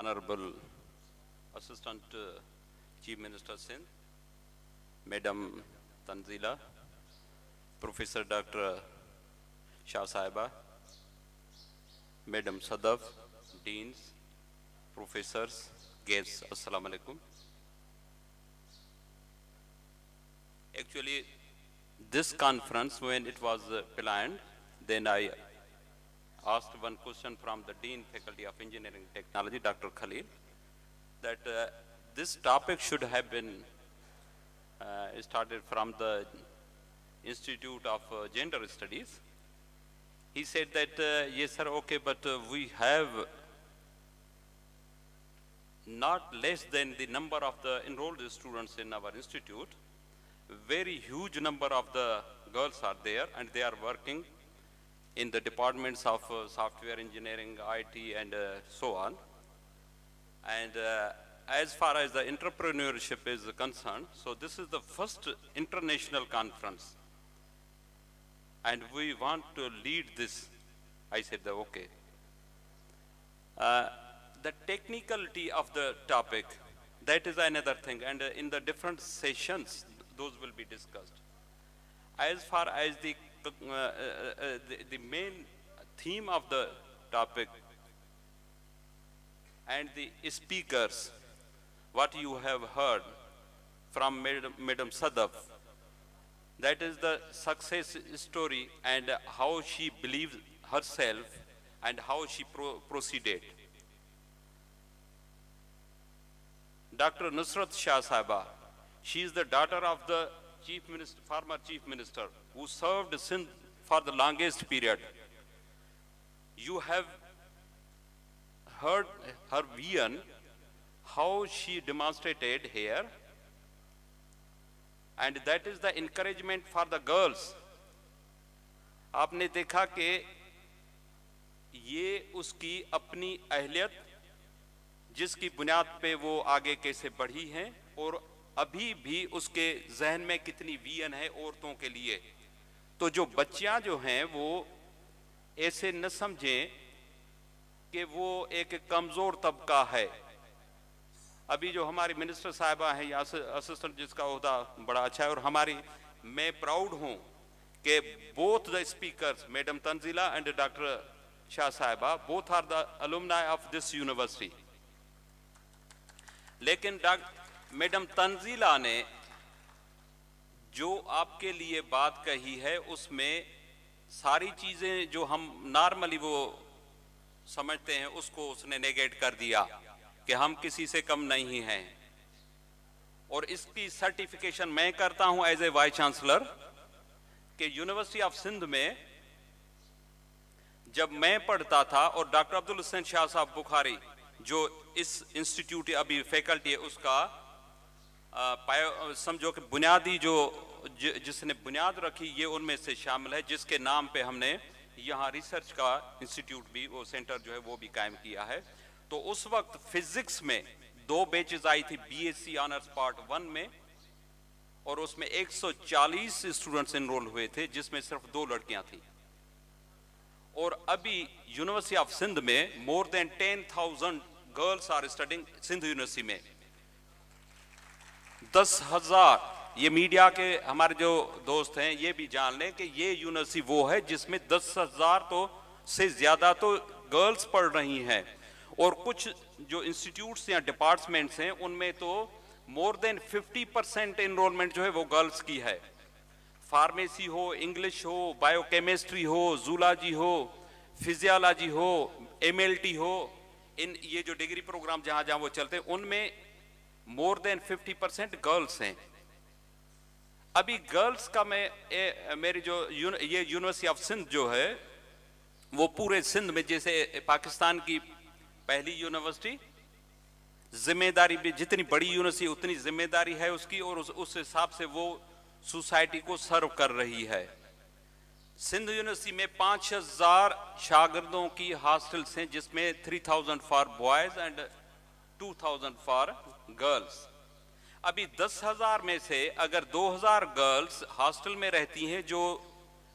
Honorable Assistant Chief Minister Sindh, Madam Tanzila, Professor Dr. Shah Sahiba, Madam Sadaf, Deans, Professors, guests, Assalamu alaikum. Actually, this conference, when it was planned, then I asked one question from the Dean Faculty of Engineering Technology, Dr. Khalil, that this topic should have been started from the Institute of Gender Studies. He said that, yes sir, okay, but we have not less than the number of the enrolled students in our institute. Very huge number of the girls are there and they are working in the departments of software engineering, IT, and so on. And as far as the entrepreneurship is concerned, so this is the first international conference. And we want to lead this. I said, okay. The technicality of the topic, that is another thing. And in the different sessions, those will be discussed. As far as the main theme of the topic and the speakers, what you have heard from Madam Sadaf, that is the success story and how she believed herself and how she proceeded. Dr. Nusrat Shah Sahiba, she is the daughter of the former Chief Minister who served Sindh for the longest period. You have heard her vision, how she demonstrated here, and that is the encouragement for the girls. आपने देखा कि ये उसकी अपनी अहलियत जिसकी बुनियाद पे वो आगे कैसे बढ़ी हैं और अभी भी उसके जहन में कितनी विजन है औरतों के लिए. तो जो बच्चियां जो हैं वो ऐसे न समझें कि वो एक कमजोर तबका है. अभी जो हमारी मिनिस्टर साहिबा हैं या असिस्टेंट जिसका ओहदा बड़ा अच्छा है, और मैं प्राउड हूं कि both the speakers madam Tanzeela and doctor Shah sahiba both are the alumni of this university. लेकिन मैडम तंजीला ने जो आपके लिए बात कही है उसमें सारी चीजें जो हम नॉर्मली वो समझते हैं उसको उसने नेगेट कर दिया कि हम किसी से कम नहीं हैं. और इसकी सर्टिफिकेशन मैं करता हूं एज ए वाइस चांसलर कि यूनिवर्सिटी ऑफ सिंध में जब मैं पढ़ता था और डॉक्टर अब्दुल हुसैन शाह साहब बुखारी जो इस इंस्टीट्यूट अभी फैकल्टी है उसका समझो कि बुनियादी जिसने बुनियाद रखी ये उनमें से शामिल है, जिसके नाम पे हमने यहाँ रिसर्च का इंस्टीट्यूट भी वो सेंटर जो है वो भी कायम किया है. तो उस वक्त फिजिक्स में 2 बैचेस आई थी बीएससी ऑनर्स पार्ट 1 में, और उसमें 140 स्टूडेंट्स एनरोल हुए थे जिसमें सिर्फ 2 लड़कियां थी. और अभी यूनिवर्सिटी ऑफ सिंध में more than 10,000 girls are studying Sindh university में. 10,000. ये मीडिया के हमारे जो दोस्त हैं ये भी जान लें कि ये यूनिवर्सिटी वो है जिसमें 10,000 तो से ज्यादा तो गर्ल्स पढ़ रही हैं. और कुछ जो इंस्टीट्यूट्स या डिपार्टमेंट्स हैं उनमें तो मोर देन 50% एनरोलमेंट जो है वो गर्ल्स की है. फार्मेसी हो, इंग्लिश हो, बायोकेमिस्ट्री हो, जूलॉजी हो, फिजियोलॉजी हो, एमएलटी हो, इन ये जो डिग्री प्रोग्राम जहां जहां वो चलते हैं उनमें मोर देन 50% गर्ल्स हैं. अभी गर्ल्स का मेरी जो ये यूनिवर्सिटी ऑफ सिंध जो है वो पूरे सिंध में जैसे पाकिस्तान की पहली यूनिवर्सिटी, जिम्मेदारी भी जितनी बड़ी यूनिवर्सिटी उतनी जिम्मेदारी है उसकी, और उस हिसाब से वो सोसाइटी को सर्व कर रही है. सिंध यूनिवर्सिटी में 5,000 शागिर्दों की हॉस्टल्स हैं जिसमें 3,000 for boys and 2,000 for girls. अभी 10,000 में से अगर 2,000 गर्ल्स हॉस्टल में रहती हैं जो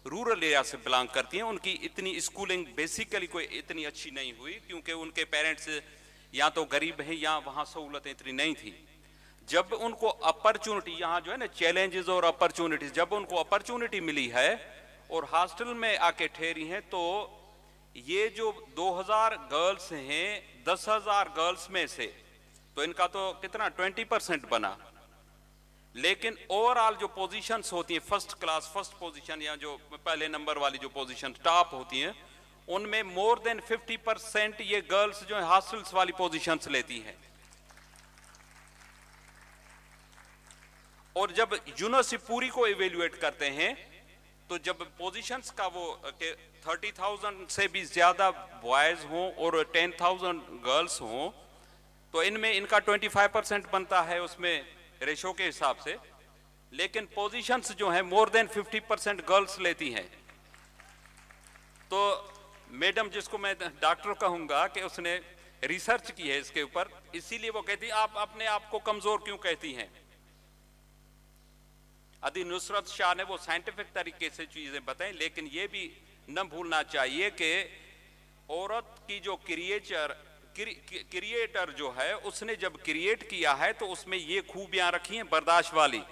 रूरल एरिया से बिलोंग करती हैं, उनकी इतनी स्कूलिंग बेसिकली कोई इतनी अच्छी नहीं हुई क्योंकि उनके पेरेंट्स या तो गरीब हैं या वहाँ सहूलतें इतनी नहीं थी। जब उनको अपॉर्चुनिटी, यहाँ जो है ना चैलेंजेस और अपॉर्चुनिटीज, जब उनको अपॉर्चुनिटी मिली है और हॉस्टल में आके ठहरी हैं, तो ये जो 2000 गर्ल्स हैं, 10,000 गर्ल्स में से तो इनका तो कितना 20% बना। लेकिन ओवरऑल जो पोजीशंस होती हैं फर्स्ट क्लास, फर्स्ट पोजीशन या जो पहले नंबर वाली जो पोजीशन टॉप होती हैं, उनमें मोर देन 50% ये गर्ल्स जो हॉस्टल्स वाली पोजीशंस लेती हैं। और जब यूनिवर्सिटी पूरी को इवेल्युएट करते हैं तो जब पोजीशंस का वो 30,000 से भी ज्यादा बॉयज हों और 10,000 गर्ल्स हों, तो इनमें इनका 25% बनता है उसमें रेशो के हिसाब से। लेकिन पोजीशंस जो है मोर देन 50% गर्ल्स लेती हैं। तो मैडम, जिसको मैं डॉक्टर कहूंगा, कि उसने रिसर्च की है इसके ऊपर, इसीलिए वो कहती आप अपने आप को कमजोर क्यों कहती हैं। अदी नुसरत शाह ने वो साइंटिफिक तरीके से चीजें बताई, लेकिन ये भी न भूलना चाहिए कि औरत की जो क्रिएटर जो है, उसने जब क्रिएट किया है तो उसमें ये खूबियां रखी हैं बर्दाश्त वाली।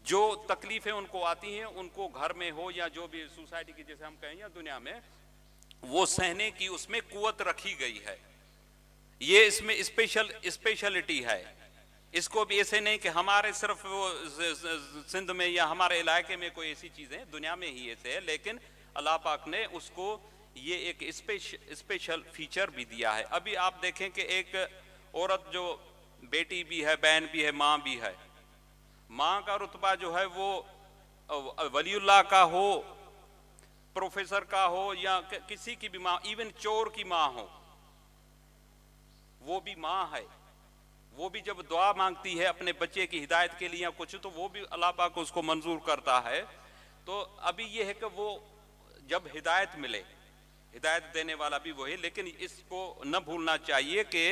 जो तकलीफें उनको आती हैं, उनको घर में हो या जो भी सोसाइटी की जैसे हम कहें या दुनिया में, वो सहने की उसमें कुव्वत रखी गई है। ये इसमें स्पेशलिटी है। इसको भी ऐसे नहीं कि हमारे सिर्फ वो सिंध में या हमारे इलाके में कोई ऐसी चीजें, दुनिया में ही ऐसे है, लेकिन अल्लाह पाक ने उसको ये एक स्पेशल फीचर भी दिया है। अभी आप देखें कि एक औरत जो बेटी भी है, बहन भी है, माँ भी है, माँ का रुतबा जो है वो वलीउल्लाह का हो, प्रोफेसर का हो या किसी की भी माँ, इवन चोर की माँ हो, वो भी माँ है। वो भी जब दुआ मांगती है अपने बच्चे की हिदायत के लिए या कुछ, तो वो भी अल्लाह पाक उसको मंजूर करता है। तो अभी ये है कि वो जब हिदायत मिले, हिदायत देने वाला भी वही, लेकिन इसको न भूलना चाहिए कि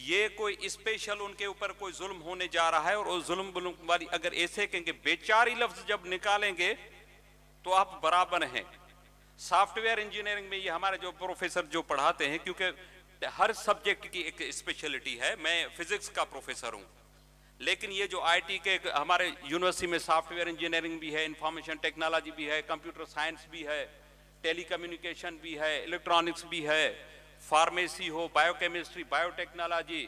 ये कोई स्पेशल उनके ऊपर कोई जुल्म होने जा रहा है। और उस जुल्म वाली अगर ऐसे कहेंगे, बेचारी लफ्ज जब निकालेंगे तो आप बराबर हैं। सॉफ्टवेयर इंजीनियरिंग में ये हमारे जो प्रोफेसर जो पढ़ाते हैं, क्योंकि हर सब्जेक्ट की एक स्पेशलिटी है, मैं फिजिक्स का प्रोफेसर हूं, लेकिन ये जो आईटी के हमारे यूनिवर्सिटी में सॉफ्टवेयर इंजीनियरिंग भी है, इंफॉर्मेशन टेक्नोलॉजी भी है, कंप्यूटर साइंस भी है, टेलीकम्युनिकेशन भी है, इलेक्ट्रॉनिक्स भी है, फार्मेसी हो, बायोकेमिस्ट्री, बायोटेक्नोलॉजी,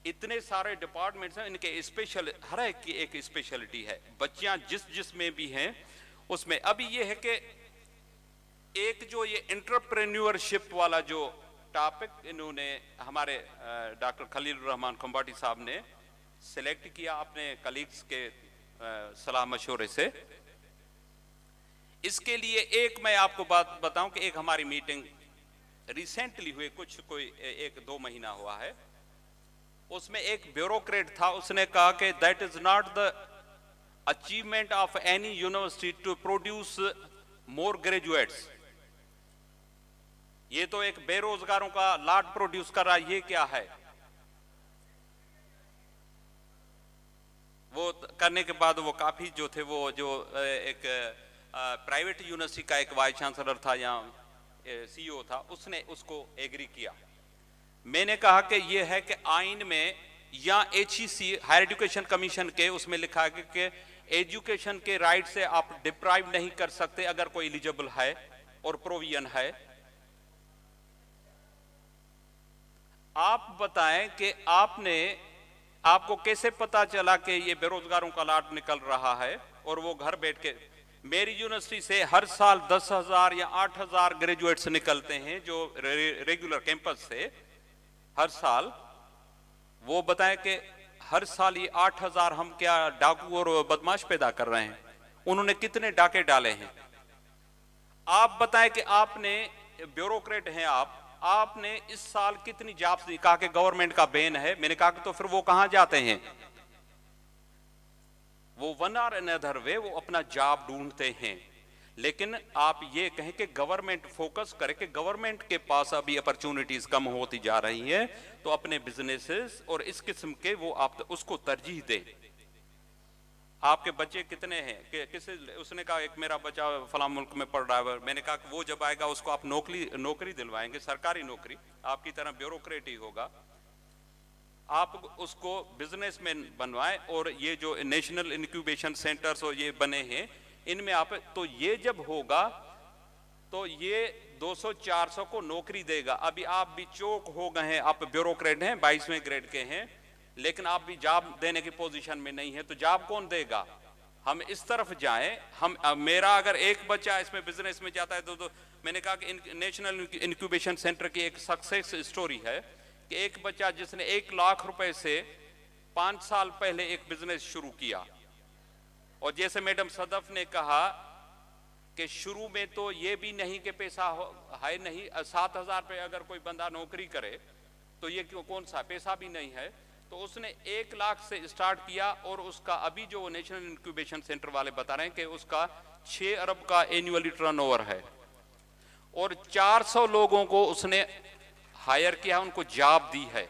इतने सारे डिपार्टमेंट्स हैं, इनके स्पेशल हर एक की एक स्पेशलिटी है। बच्चियां जिस में भी हैं उसमें। अभी ये है कि एक जो ये एंटरप्रेन्योरशिप वाला जो टॉपिक इन्होंने हमारे डॉक्टर खलील रहमान खंबाटी साहब ने सिलेक्ट किया अपने कलीग्स के सलाह मशवरे से, इसके लिए एक मैं आपको बात बताऊं कि एक हमारी मीटिंग रिसेंटली हुई, कोई 1-2 महीना हुआ है, उसमें एक ब्यूरोक्रेट था, उसने कहा कि that is not the achievement of any university to produce more graduates. ये तो एक बेरोजगारों का लाट प्रोड्यूस कर रहा है, ये क्या है। वो करने के बाद वो काफी जो थे, वो जो एक प्राइवेट यूनिवर्सिटी का एक वाइस चांसलर था या सीईओ था, उसने उसको एग्री किया। मैंने कहा कि ये है कि आइन में या HEC हायर एजुकेशन कमीशन के उसमें लिखा है कि एजुकेशन के राइट से आप डिप्राइव नहीं कर सकते अगर कोई एलिजिबल है और प्रोविजन है। आप बताएं कि आपको कैसे पता चला कि ये बेरोजगारों का लाट निकल रहा है और वो घर बैठ के। मेरी यूनिवर्सिटी से हर साल 10,000 या 8,000 ग्रेजुएट्स निकलते हैं जो रेगुलर कैंपस से हर साल। वो बताएं कि हर साल ये 8,000 हम क्या डाकू और बदमाश पैदा कर रहे हैं। उन्होंने कितने डाके डाले हैं। आप बताएं कि आपने ब्यूरोक्रेट हैं, आपने इस साल कितनी जॉब्स दी। कहा कि गवर्नमेंट का बैन है। मैंने कहा कि तो फिर वो कहां जाते हैं। वो वन और अनदर वे वो अपना जॉब ढूंढते हैं। लेकिन आप ये कहें कि गवर्नमेंट फोकस करे कि गवर्नमेंट के पास अभी अपॉर्चुनिटीज कम होती जा रही हैं, तो अपने बिजनेसेस और इस किस्म के वो आप उसको तरजीह दें। आपके बच्चे कितने हैं कि किसी, उसने कहा एक मेरा बच्चा फलां मुल्क में पढ़ रहा है। मैंने कहा कि वो जब आएगा उसको आप नौकरी दिलवाएंगे, सरकारी नौकरी, आपकी तरह ब्यूरोक्रेट ही होगा, आप उसको बिजनेसमैन बनवाएं। और ये जो नेशनल इंक्यूबेशन सेंटर्स और ये बने हैं इनमें आप, तो ये जब होगा तो ये 200-400 को नौकरी देगा। अभी आप भी चौक हो गए हैं, आप ब्यूरोक्रेट हैं, 22वें ग्रेड के हैं, लेकिन आप भी जॉब देने की पोजीशन में नहीं है, तो जॉब कौन देगा? हम इस तरफ जाएं। हम मेरा अगर एक बच्चा इसमें बिजनेस में जाता है तो मैंने कहा कि नेशनल इंक्यूबेशन सेंटर की एक सक्सेस स्टोरी है कि एक बच्चा जिसने 1 लाख रुपए से 5 साल पहले एक बिजनेस शुरू किया, और जैसे मैडम सदफ ने कहा कि शुरू में तो ये भी नहीं कि पैसा है नहीं, 7,000 पे अगर कोई बंदा नौकरी करे तो ये कौन सा पैसा भी नहीं है, तो उसने 1 लाख से स्टार्ट किया। और उसका अभी जो नेशनल इंक्यूबेशन सेंटर वाले बता रहे हैं कि उसका 6 अरब का एनुअली टर्नओवर है, और 400 लोगों को उसने हायर किया, उनको जॉब दी है।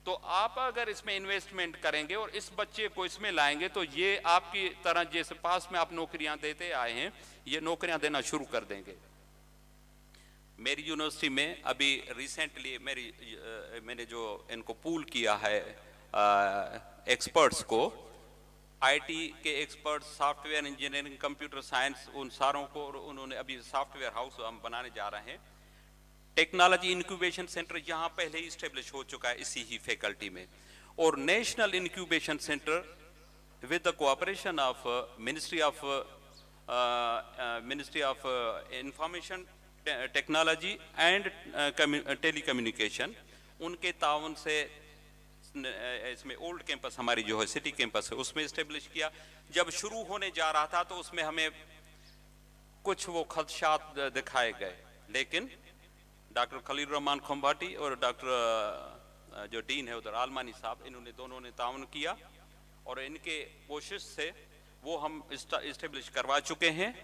तो आप अगर इसमें इन्वेस्टमेंट करेंगे और इस बच्चे को इसमें लाएंगे तो ये आपकी तरह जैसे पास में आप नौकरियां देते आए हैं, ये नौकरियां देना शुरू कर देंगे। मेरी यूनिवर्सिटी में अभी रिसेंटली मैंने जो इनको पूल किया है एक्सपर्ट्स को, आईटी के experts, software engineering, computer science, उन सारों को उन्होंने अभी सॉफ्टवेयर हाउस हम बनाने जा रहे हैं। टेक्नोलॉजी इंक्यूबेशन सेंटर यहाँ पहले ही स्टेब्लिश हो चुका है इसी ही फैकल्टी में, और national incubation centre with the cooperation of ministry of information technology and telecommunication, उनके ताउन से इसमें ओल्ड कैंपस हमारी जो है सिटी कैंपस है उसमें स्टेब्लिश किया। जब शुरू होने जा रहा था तो उसमें हमें कुछ वो खदशात दिखाए गए, लेकिन डॉक्टर खलील रहमान खंभाटी और डॉक्टर जो डीन है उधर आलमानी साहब, इन्होंने दोनों ने ताउन किया और इनके कोशिश से वो हम इस्टेब्लिश करवा चुके हैं।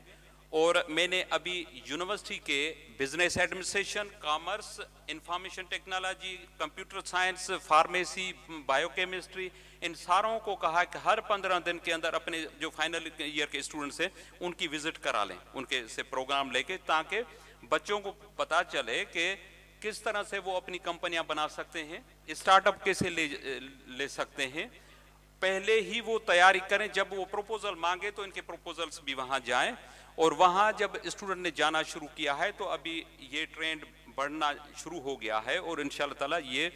और मैंने अभी यूनिवर्सिटी के business administration, commerce, information technology, computer science, pharmacy, biochemistry, इन सारों को कहा कि हर 15 दिन के अंदर अपने जो फाइनल ईयर के स्टूडेंट्स हैं उनकी विजिट करा लें, उनके से प्रोग्राम लेके, ताकि बच्चों को पता चले कि किस तरह से वो अपनी कंपनियां बना सकते हैं, स्टार्टअप कैसे ले सकते हैं। पहले ही वो तैयारी करें, जब वो प्रपोजल मांगे तो इनके प्रपोजल्स भी वहां जाएं। और वहां जब स्टूडेंट ने जाना शुरू किया है तो अभी ये ट्रेंड बढ़ना शुरू हो गया है, और इंशाल्लाह ताला ये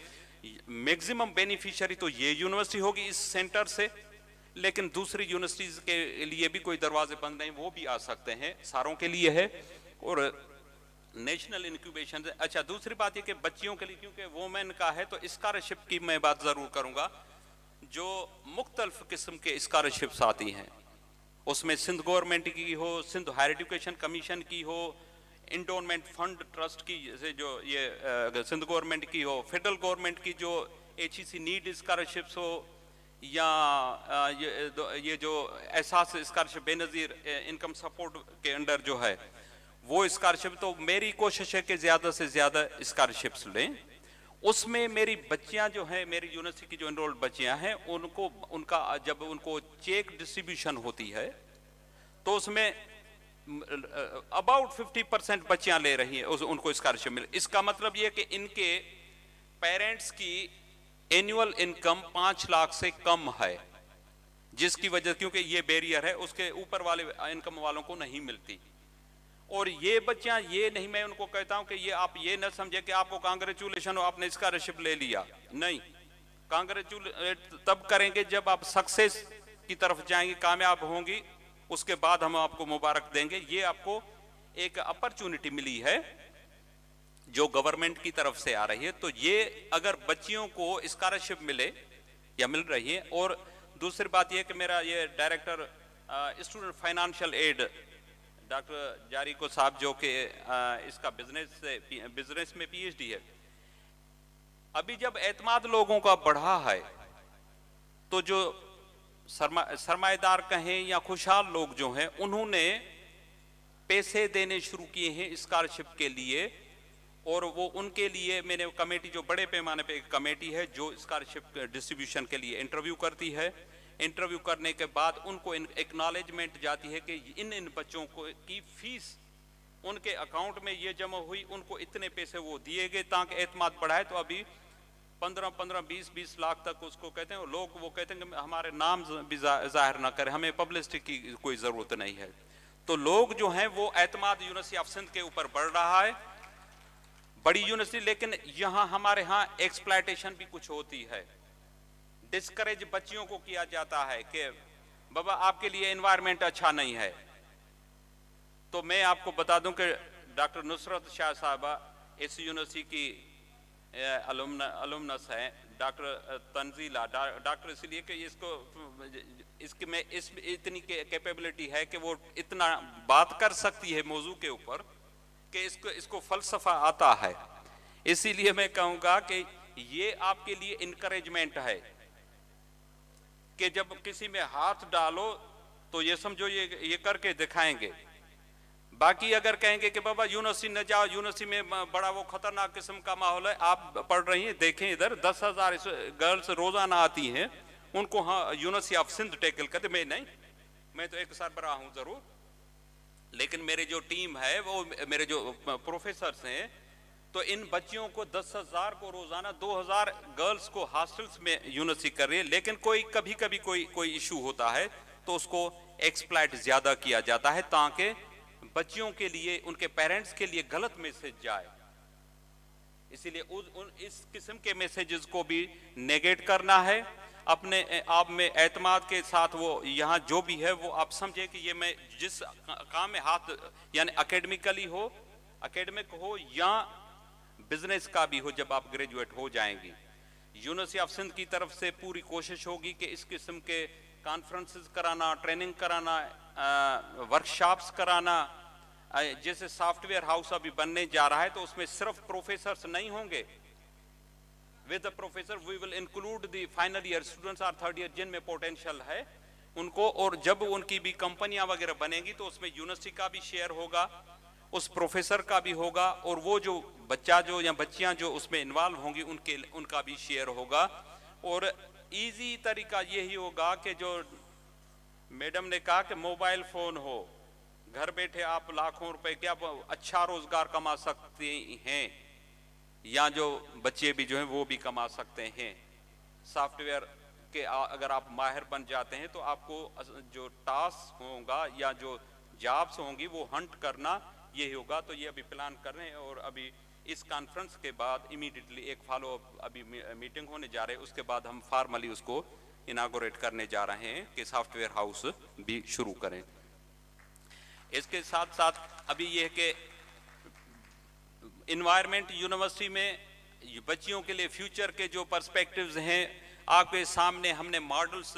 मैक्सिमम बेनिफिशियरी तो ये यूनिवर्सिटी होगी इस सेंटर से, लेकिन दूसरी यूनिवर्सिटीज के लिए भी कोई दरवाजे बंद नहीं, वो भी आ सकते हैं, सारों के लिए है। और नेशनल इंक्यूबेशन, अच्छा दूसरी बात ये कि बच्चियों के लिए, क्योंकि वोमेन का है तो स्कॉलरशिप की मैं बात जरूर करूंगा। जो मुख्तलिफ किस्म के स्कॉलरशिप्स आती हैं, उसमें सिंध गवर्नमेंट की हो, सिंध हायर एजुकेशन कमीशन की हो, इंडोनमेंट फंड ट्रस्ट की, जैसे जो ये सिंध गवर्नमेंट की हो, फेडरल गवर्नमेंट की जो HEC नीड स्कॉलरशिप्स हो, या ये जो एहसास स्कॉलरशिप बेनज़ीर इनकम सपोर्ट के अंडर जो है वो स्कॉलरशिप, तो मेरी कोशिश है कि ज़्यादा से ज़्यादा स्कॉलरशिप्स लें। उसमें मेरी बच्चियां जो हैं, मेरी यूनिवर्सिटी की जो एनरोल्ड बच्चियां हैं, उनका जब उनको चेक डिस्ट्रीब्यूशन होती है तो उसमें अबाउट 50% बच्चियां ले रही हैं, उनको स्कॉलरशिप मिले। इसका मतलब ये कि इनके पेरेंट्स की एनुअल इनकम 5 लाख से कम है, जिसकी वजह, क्योंकि ये बैरियर है, उसके ऊपर वाले इनकम वालों को नहीं मिलती। और ये बच्चियां ये नहीं, मैं उनको कहता हूं कि ये आप ये न समझे कि आपको कांग्रेचुलेशन हो, आपने स्कॉलरशिप ले लिया, नहीं, कांग्रेचुलेट तब करेंगे जब आप सक्सेस की तरफ जाएंगे, कामयाब होंगी, उसके बाद हम आपको मुबारक देंगे। ये आपको एक अपॉर्चुनिटी मिली है जो गवर्नमेंट की तरफ से आ रही है, तो ये अगर बच्चियों को स्कॉलरशिप मिले या मिल रही है। और दूसरी बात यह कि मेरा ये director student financial aid doctor जारिको साहब, जो कि इसका बिजनेस में PhD है, अभी जब एतमाद लोगों का बढ़ा है तो जो सरमाएदार कहें या खुशहाल लोग जो हैं, उन्होंने पैसे देने शुरू किए हैं स्कॉलरशिप के लिए। और वो उनके लिए मैंने कमेटी, जो बड़े पैमाने पे एक कमेटी है जो स्कॉलरशिप डिस्ट्रीब्यूशन के लिए इंटरव्यू करती है, इंटरव्यू करने के बाद उनको एक्नॉलेजमेंट जाती है कि इन बच्चों को की फीस उनके अकाउंट में ये जमा हुई, उनको इतने पैसे वो दिए गए ताकि एतमाद बढ़ाए। तो अभी 15-20 लाख तक उसको कहते हैं लोग, वो कहते हैं कि हमारे नाम भी जाहिर ना करें, हमें पब्लिसिटी की कोई ज़रूरत नहीं है। तो लोग जो हैं वो एतमाद यूनिवर्सिटी ऑफ सिंध के ऊपर बढ़ रहा है, बड़ी यूनिवर्सिटी। लेकिन यहाँ हमारे यहाँ एक्सप्लॉयटेशन भी कुछ होती है, डिस्करेज बच्चियों को किया जाता है कि बाबा आपके लिए एनवायरनमेंट अच्छा नहीं है। तो मैं आपको बता दूं कि डॉक्टर नुसरत शाह साहबा इस यूनिवर्सिटी की अलुमनस है, डॉक्टर तंजीला डॉक्टर इसलिए कि इसके में इतनी कैपेबिलिटी है कि वो इतना बात कर सकती है मौजू के ऊपर कि इसको फलसफा आता है। इसीलिए मैं कहूँगा कि ये आपके लिए इनकरेजमेंट है कि जब किसी में हाथ डालो तो ये समझो ये करके दिखाएंगे। बाकी अगर कहेंगे कि बाबा यूनिवर्सिटी न जाओ, यूनिवर्सिटी में बड़ा वो खतरनाक किस्म का माहौल है, आप पढ़ रही हैं, देखें इधर 10,000 गर्ल्स रोजाना आती हैं, उनको हाँ यूनिवर्सिटी ऑफ सिंध टैकल करते। मैं नहीं, मैं तो एक सरबराह हूँ जरूर, लेकिन मेरे जो टीम है वो मेरे जो प्रोफेसर्स हैं, तो इन बच्चियों को 10,000 को रोजाना 2,000 गर्ल्स को हॉस्टल्स में यूनिवर्सिटी कर रही है। लेकिन कभी कभी कोई इशू होता है तो उसको एक्सप्लॉइट ज्यादा किया जाता है ताकि बच्चियों के लिए, उनके पेरेंट्स के लिए गलत मैसेज जाए। इसीलिए इस किस्म के मैसेजेस को भी नेगेट करना है। अपने आप में एतमाद के साथ वो यहाँ जो भी है वो आप समझे कि ये मैं जिस काम में हाथ, यानी एकेडमिक हो या बिजनेस का भी हो, जब आप ग्रेजुएट हो जाएंगी, यूनिवर्सिटी ऑफ सिंध की तरफ से पूरी कोशिश होगी कि इस किस्म के कॉन्फ्रेंसेस कराना, ट्रेनिंग कराना, वर्कशॉप्स कराना। जैसे सॉफ्टवेयर हाउस अभी बनने जा रहा है तो उसमें सिर्फ प्रोफेसर्स नहीं होंगे, with the professor V will include the final year students और थर्ड ईयर जिनमें पोटेंशियल है उनको। और जब उनकी भी कंपनियां वगैरह बनेगी तो उसमें यूनिवर्सिटी का भी शेयर होगा, उस प्रोफेसर का भी होगा, और वो जो बच्चा जो या बच्चियां जो उसमें इन्वॉल्व होंगी उनका भी शेयर होगा। और इजी तरीका यही होगा कि जो मैडम ने कहा कि मोबाइल फोन हो, घर बैठे आप लाखों रुपए क्या अच्छा रोजगार कमा सकते हैं, या जो बच्चे भी जो हैं वो भी कमा सकते हैं। सॉफ्टवेयर के अगर आप माहिर बन जाते हैं तो आपको जो टास्क होगा या जो जॉब्स होंगी वो हंट करना यही होगा। तो ये अभी प्लान कर रहे हैं, और अभी इस कॉन्फ्रेंस के बाद इमीडिएटली एक फॉलो अप अभी मीटिंग होने जा रहे हैं, उसके बाद हम फॉर्मली उसको इनागोरेट करने जा रहे हैं कि सॉफ्टवेयर हाउस भी शुरू करें। इसके साथ साथ अभी यह कि इन्वायरमेंट यूनिवर्सिटी में बच्चियों के लिए फ्यूचर के जो पर्सपेक्टिव्स हैं आपके सामने हमने मॉडल्स,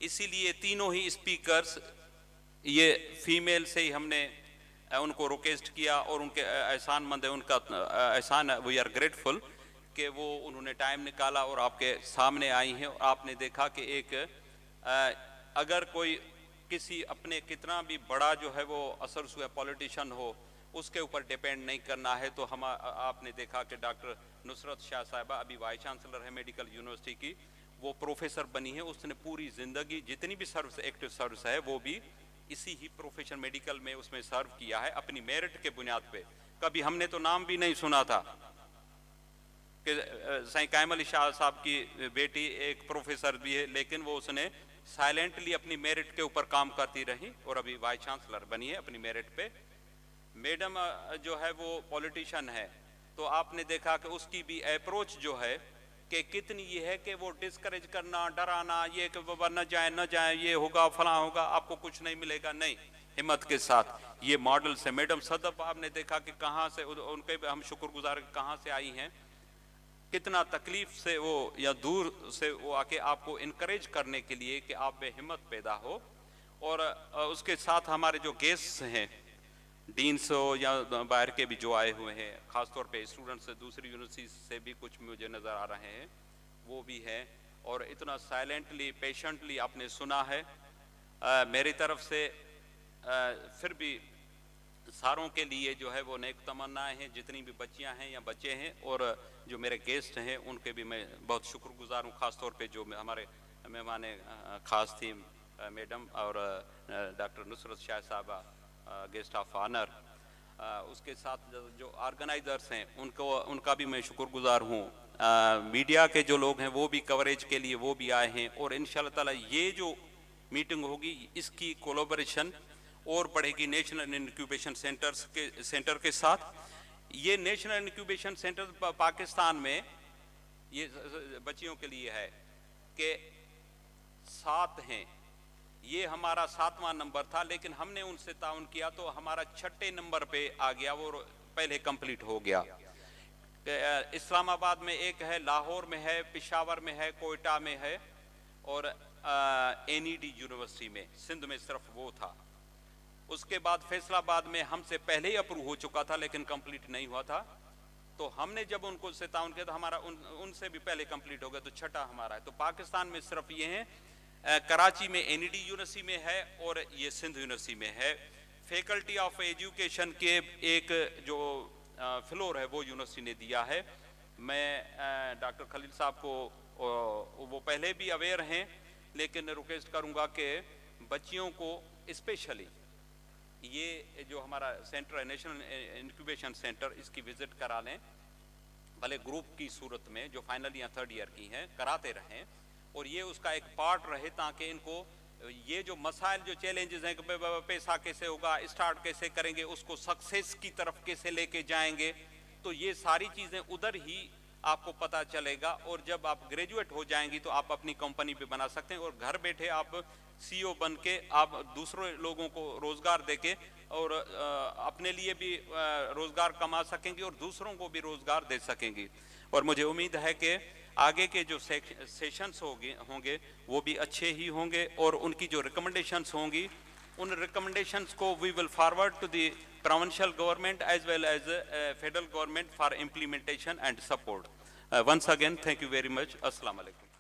इसीलिए तीनों ही स्पीकर्स ये फीमेल से ही हमने उनको रिक्वेस्ट किया, और उनके एहसान मंद है, उनका एहसान, वी आर ग्रेटफुल कि वो उन्होंने टाइम निकाला और आपके सामने आई हैं। और आपने देखा कि एक अगर कोई किसी अपने कितना भी बड़ा जो है वो असर हुआ पॉलिटिशियन हो, उसके ऊपर डिपेंड नहीं करना है। तो हम आपने देखा कि डॉक्टर नुसरत शाह साहिबा अभी वाइस चांसलर है मेडिकल यूनिवर्सिटी की, वो प्रोफेसर बनी है, उसने पूरी ज़िंदगी जितनी भी सर्विस, एक्टिव सर्विस है, वो भी इसी ही प्रोफेशन मेडिकल में उसमें सर्व किया है अपनी मेरिट के बुनियाद पे। कभी हमने तो नाम भी नहीं सुना था कि साईं कायम अली शाह साहब की बेटी एक प्रोफेसर भी है, लेकिन वो उसने साइलेंटली अपनी मेरिट के ऊपर काम करती रही और अभी वाइस चांसलर बनी है अपनी मेरिट पे। मैडम जो है वो पॉलिटिशियन है, तो आपने देखा कि उसकी भी अप्रोच जो है कि कितनी ये है कि वो डिस्करेज करना, डराना, ये कि बाबा न जाए, ये होगा, फलां होगा, आपको कुछ नहीं मिलेगा, नहीं, हिम्मत के साथ ये मॉडल से। मैडम सदफ आपने देखा कि कहाँ से, उनके हम शुक्रगुजार कहाँ से आई हैं, कितना तकलीफ से वो या दूर से वो आके आपको इनकरेज करने के लिए कि आप में हिम्मत पैदा हो। और उसके साथ हमारे जो गेस्ट हैं, डीन्स हो या बाहर के भी जो आए हुए हैं, ख़ासतौर पे स्टूडेंट्स दूसरी यूनिवर्सिटी से भी कुछ मुझे नज़र आ रहे हैं, वो भी हैं, और इतना साइलेंटली पेशेंटली आपने सुना है। मेरी तरफ से फिर भी सारों के लिए जो है वो नेक तमन्नाएं हैं, जितनी भी बच्चियां हैं या बच्चे हैं, और जो मेरे गेस्ट हैं उनके भी मैं बहुत शुक्रगुजार हूँ, ख़ासतौर पे जो हमारे मेहमान ख़ास थी मैडम और डॉक्टर नुसरत शाह साहबा गेस्ट ऑफ ऑनर, उसके साथ जो ऑर्गेनाइजर्स हैं उनका भी मैं शुक्रगुजार हूँ। मीडिया के जो लोग हैं वो भी कवरेज के लिए वो भी आए हैं, और इंशाल्लाह ताला ये जो मीटिंग होगी इसकी कोलैबोरेशन और बढ़ेगी नेशनल इंक्यूबेशन सेंटर के साथ। ये नेशनल इंक्यूबेशन सेंटर पाकिस्तान में ये बच्चियों के लिए है कि 7 हैं, ये हमारा 7वां नंबर था, लेकिन हमने उनसे ताउन किया तो हमारा 6ठे नंबर पे आ गया, वो पहले कंप्लीट हो गया। इस्लामाबाद में एक है, लाहौर में है, पेशावर में है, कोयटा में है, और NED यूनिवर्सिटी में सिंध में सिर्फ वो था। उसके बाद फैसलाबाद में हमसे पहले ही अप्रूव हो चुका था लेकिन कंप्लीट नहीं हुआ था, तो हमने जब उनको से ताउन किया तो हमारा उनसे भी पहले कंप्लीट हो गया, तो 6ठा हमारा है। तो पाकिस्तान में सिर्फ ये हैं, कराची में NED यूनिवर्सिटी में है और ये सिंध यूनिवर्सिटी में है। फैकल्टी ऑफ एजुकेशन के एक जो फ्लोर है वो यूनिवर्सिटी ने दिया है। मैं डॉक्टर खलील साहब को वो पहले भी अवेयर हैं, लेकिन रिक्वेस्ट करूंगा कि बच्चियों को स्पेशली ये जो हमारा सेंटर है नेशनल इंक्यूबेशन सेंटर, इसकी विजिट करा लें, भले ग्रुप की सूरत में, जो फाइनल या 3rd ईयर की हैं कराते रहें, और ये उसका एक पार्ट रहे ताकि इनको ये जो मसाइल जो चैलेंजेस हैं कि पैसा कैसे होगा, स्टार्ट कैसे करेंगे, उसको सक्सेस की तरफ कैसे लेके जाएंगे, तो ये सारी चीज़ें उधर ही आपको पता चलेगा। और जब आप ग्रेजुएट हो जाएंगी तो आप अपनी कंपनी पे बना सकते हैं, और घर बैठे आप CEO बन के आप दूसरे लोगों को रोज़गार देके और अपने लिए भी रोज़गार कमा सकेंगे और दूसरों को भी रोज़गार दे सकेंगी। और मुझे उम्मीद है कि आगे के जो सेशंस होंगे वो भी अच्छे ही होंगे, और उनकी जो रिकमेंडेशंस होंगी उन रिकमेंडेशंस को we will forward to the provincial government as well as federal government for implementation and support. Once again, thank you very much. Assalamu alaikum.